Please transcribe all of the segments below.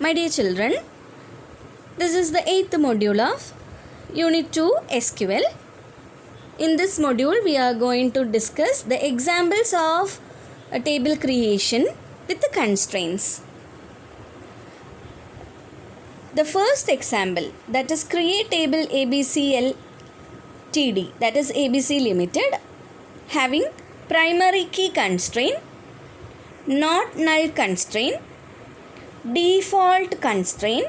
My dear children, this is the 8th module of Unit 2 SQL. In this module, we are going to discuss the examples of a table creation with the constraints. The first example, that is create table ABC Ltd, that is ABC Limited, having primary key constraint, not null constraint, default constraint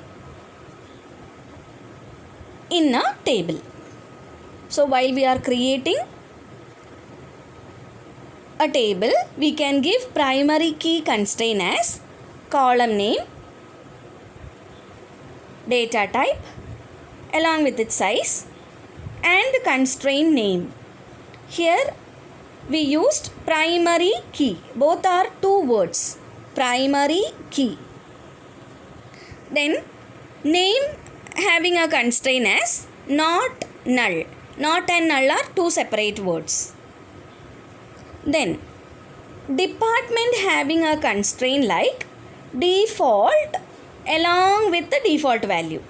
in a table. So while we are creating a table, we can give primary key constraint as column name, data type along with its size, and constraint name. Here we used primary key. Both are two words, primary key. Then name having a constraint as not null. Not and null are two separate words. Then department having a constraint like default along with the default value.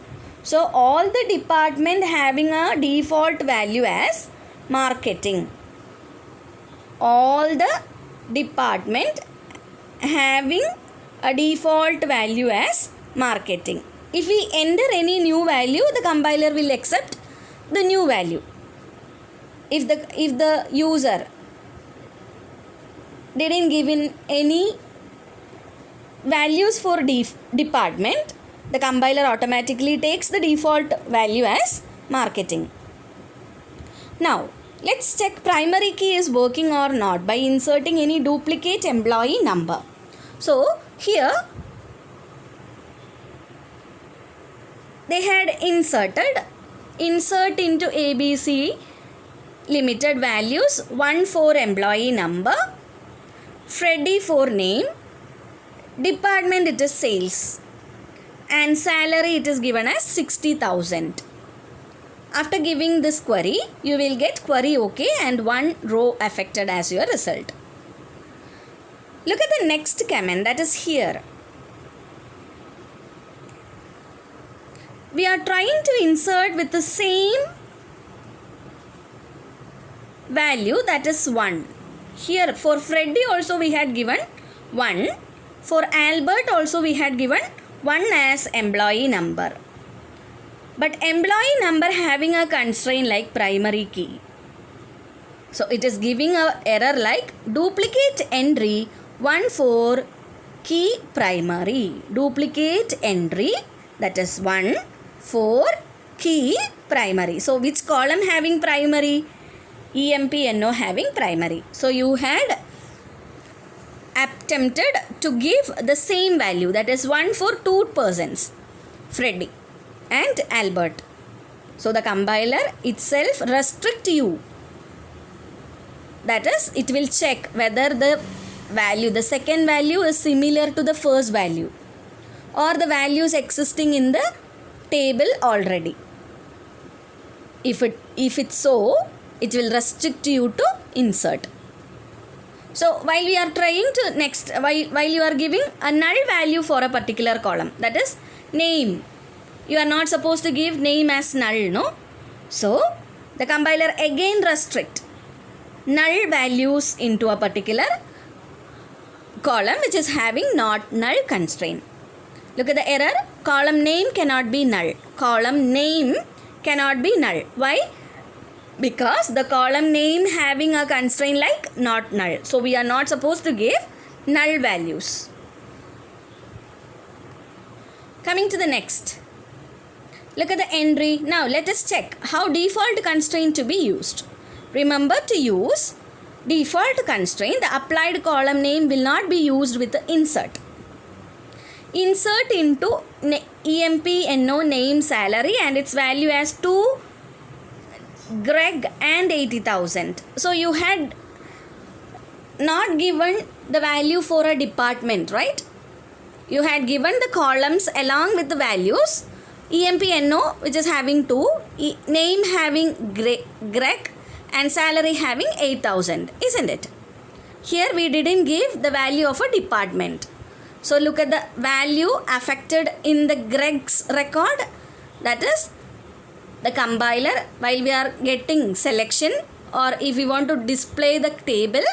So all the department having a default value as marketing. All the department having a default value as marketing. If we enter any new value, the compiler will accept the new value. If the user didn't give in any values for department, the compiler automatically takes the default value as marketing. Now let's check primary key is working or not by inserting any duplicate employee number. So here they had insert into ABC Limited values 1 for employee number, Freddy for name, department it is sales, and salary it is given as 60,000. After giving this query, you will get query OK and one row affected as your result. Look at the next command, that is here. We are trying to insert with the same value, that is 1. Here for Freddy also we had given 1. For Albert also we had given 1 as employee number. But employee number having a constraint like primary key. So it is giving a error like duplicate entry 1 for key primary. Duplicate entry, that is 1 for key primary. So which column having primary? EMPNO having primary. So you had attempted to give the same value, that is 1 for two persons, Freddy and Albert. So the compiler itself restrict you. That is, it will check whether the value, the second value is similar to the first value or the values existing in the table already. If it's so, it will restrict you to insert. So while we are trying to while you are giving a null value for a particular column, that is name, you are not supposed to give name as null, no? So the compiler again restrict null values into a particular column which is having not null constraint. Look at the error, column name cannot be null. Column name cannot be null. Why? Because the column name having a constraint like not null. So we are not supposed to give null values. Coming to the next. Look at the entry. Now let us check how default constraint to be used. Remember to use default constraint. The applied column name will not be used with the insert. Insert into EMPNO name salary and its value as 2 Greg and 80,000. So you had not given the value for a department, right? You had given the columns along with the values. EMPNO which is having 2, name having Greg and salary having 8,000, isn't it? Here we didn't give the value of a department. So look at the value affected in the Greg's record. That is the compiler, while we are getting selection, or if we want to display the table,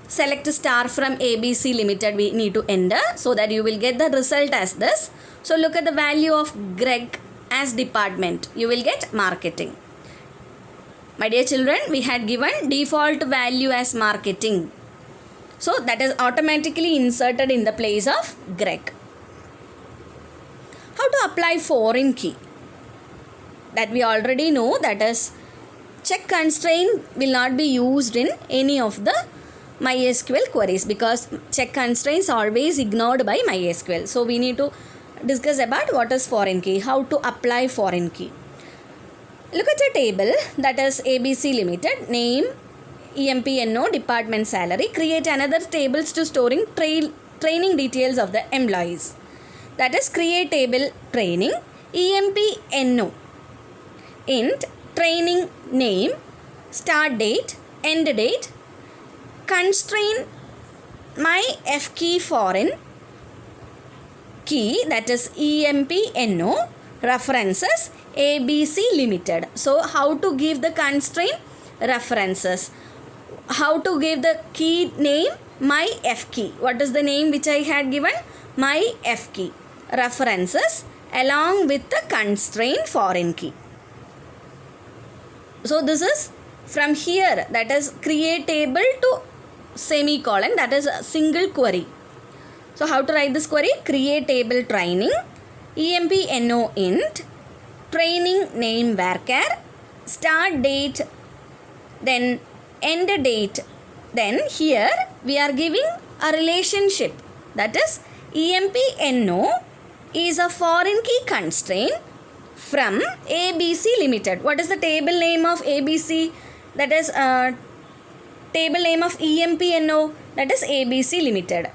select star from ABC Limited we need to enter, so that you will get the result as this. So look at the value of Greg as department. You will get marketing. My dear children, we had given default value as marketing. So that is automatically inserted in the place of Greg. How to apply foreign key? That we already know, that is check constraint will not be used in any of the MySQL queries, because check constraints always ignored by MySQL. So we need to discuss about what is foreign key, how to apply foreign key. Look at a table, that is ABC Limited, name, EMPNO, department, salary. Create another tables to storing training details of the employees. That is create table training, EMPNO, int, training name, start date, end date, constrain my F key foreign key, that is EMPNO, references ABC Limited. So how to give the constraint? References. How to give the key name? My F key. What is the name which I had given? My F key. References along with the constraint foreign key. So this is from here, that is create table to semicolon, that is a single query. So how to write this query? Create table training, EMPNO int, training name varchar, start date, then end date. Then here we are giving a relationship, that is EMPNO is a foreign key constraint from ABC Limited. What is the table name of ABC? That is table name of EMPNO, that is ABC Limited.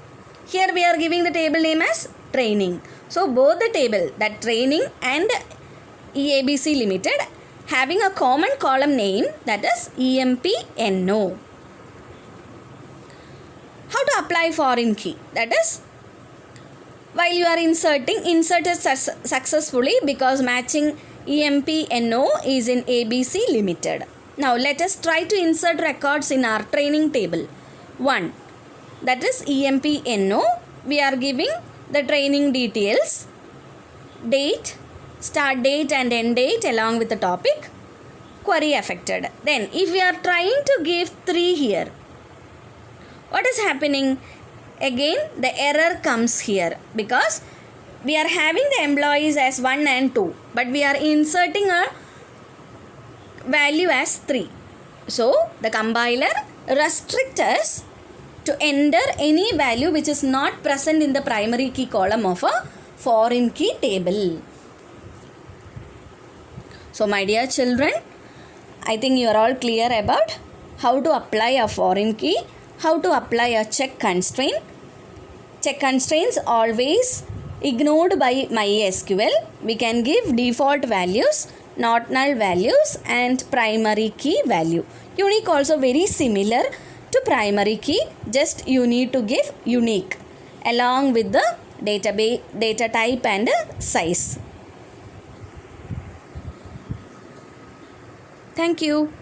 Here we are giving the table name as training. So both the table, that training and EABC Limited, having a common column name, that is EMPNO. How to apply foreign key? That is, while you are inserting, inserted successfully because matching EMPNO is in ABC Limited. Now let us try to insert records in our training table. 1. That is EMPNO. We are giving the training details, date, start date and end date along with the topic, query affected. Then if we are trying to give 3 here, what is happening? Again the error comes here because we are having the employees as 1 and 2, but we are inserting a value as 3. So the compiler restricts us to enter any value which is not present in the primary key column of a foreign key table. So my dear children, I think you are all clear about how to apply a foreign key, how to apply a check constraint. Check constraints always ignored by MySQL. We can give default values, not null values and primary key value. Unique also very similar to primary key, just you need to give unique along with the database, data type and size. Thank you.